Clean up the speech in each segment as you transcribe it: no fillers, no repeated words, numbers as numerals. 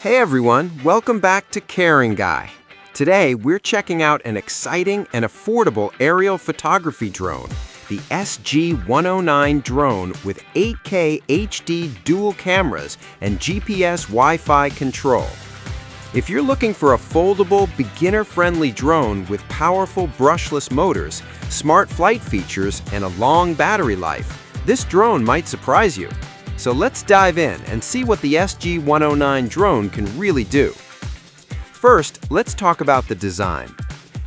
Hey everyone, welcome back to Caring Guy. Today we're checking out an exciting and affordable aerial photography drone, the SG109 Drone with 8K HD dual cameras and GPS Wi-Fi control. If you're looking for a foldable, beginner-friendly drone with powerful brushless motors, smart flight features, and a long battery life, this drone might surprise you. So let's dive in and see what the SG109 drone can really do. First, let's talk about the design.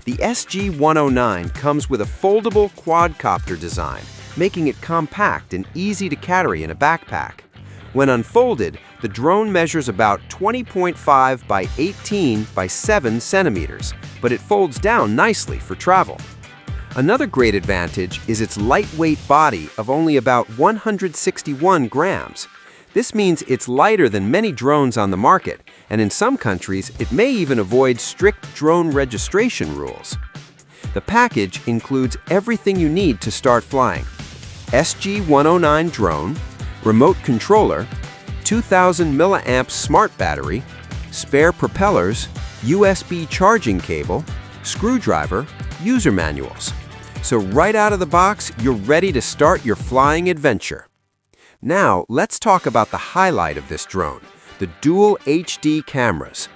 The SG109 comes with a foldable quadcopter design, making it compact and easy to carry in a backpack. When unfolded, the drone measures about 20.5 by 18 by 7 centimeters, but it folds down nicely for travel. Another great advantage is its lightweight body of only about 161 grams. This means it's lighter than many drones on the market, and in some countries, it may even avoid strict drone registration rules. The package includes everything you need to start flying: SG109 drone, remote controller, 2000 milliamp smart battery, spare propellers, USB charging cable, screwdriver, user manuals. So right out of the box, you're ready to start your flying adventure. Now, let's talk about the highlight of this drone, the dual HD cameras.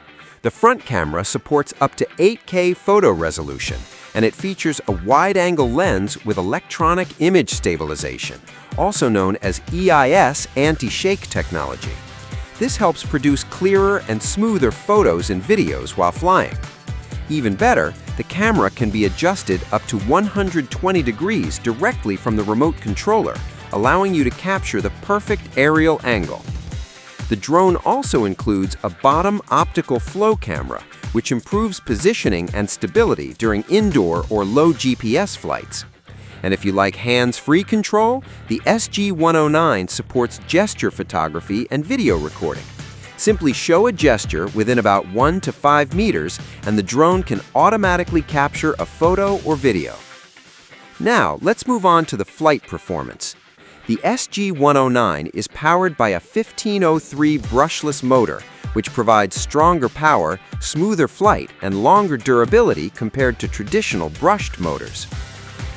The front camera supports up to 8K photo resolution, and it features a wide-angle lens with electronic image stabilization, also known as EIS anti-shake technology. This helps produce clearer and smoother photos and videos while flying. Even better, the camera can be adjusted up to 120 degrees directly from the remote controller, allowing you to capture the perfect aerial angle. The drone also includes a bottom optical flow camera, which improves positioning and stability during indoor or low GPS flights. And if you like hands-free control, the SG109 supports gesture photography and video recording. Simply show a gesture within about 1 to 5 meters, and the drone can automatically capture a photo or video. Now, let's move on to the flight performance. The SG109 is powered by a 1503 brushless motor, which provides stronger power, smoother flight, and longer durability compared to traditional brushed motors.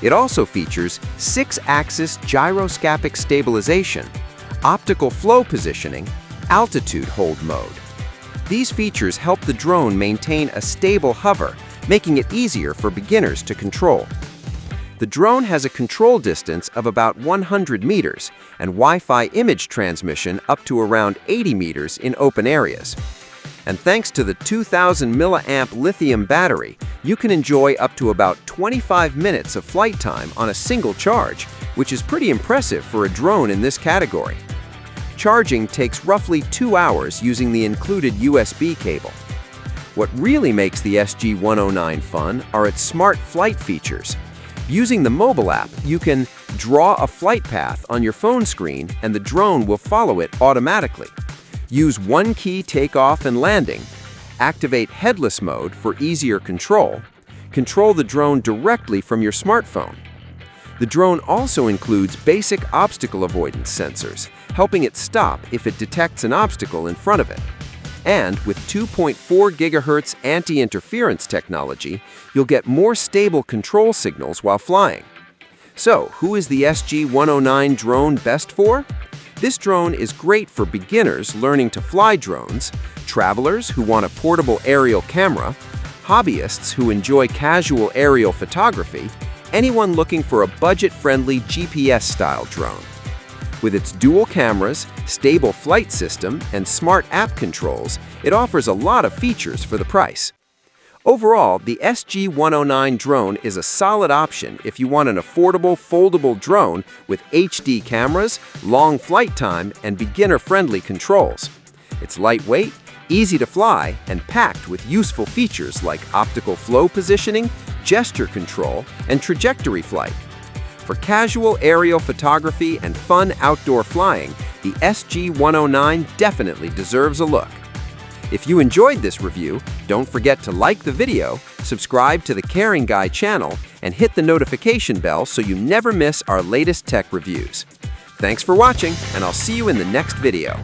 It also features 6-axis gyroscopic stabilization, optical flow positioning, altitude hold mode. These features help the drone maintain a stable hover, making it easier for beginners to control. The drone has a control distance of about 100 meters and Wi-Fi image transmission up to around 80 meters in open areas. And thanks to the 2000 milliamp lithium battery, you can enjoy up to about 25 minutes of flight time on a single charge, which is pretty impressive for a drone in this category. Charging takes roughly 2 hours using the included USB cable. What really makes the SG109 fun are its smart flight features. Using the mobile app, you can draw a flight path on your phone screen and the drone will follow it automatically. Use one-key takeoff and landing. Activate headless mode for easier control. Control the drone directly from your smartphone. The drone also includes basic obstacle avoidance sensors, helping it stop if it detects an obstacle in front of it. And with 2.4 GHz anti-interference technology, you'll get more stable control signals while flying. So, who is the SG109 drone best for? This drone is great for beginners learning to fly drones, travelers who want a portable aerial camera, hobbyists who enjoy casual aerial photography, anyone looking for a budget-friendly GPS-style drone. With its dual cameras, stable flight system, and smart app controls, it offers a lot of features for the price. Overall, the SG109 drone is a solid option if you want an affordable, foldable drone with HD cameras, long flight time, and beginner-friendly controls. It's lightweight, easy to fly, and packed with useful features like optical flow positioning, gesture control, and trajectory flight. For casual aerial photography and fun outdoor flying, the SG109 definitely deserves a look. If you enjoyed this review, don't forget to like the video, subscribe to the Caring Guy channel, and hit the notification bell so you never miss our latest tech reviews. Thanks for watching, and I'll see you in the next video.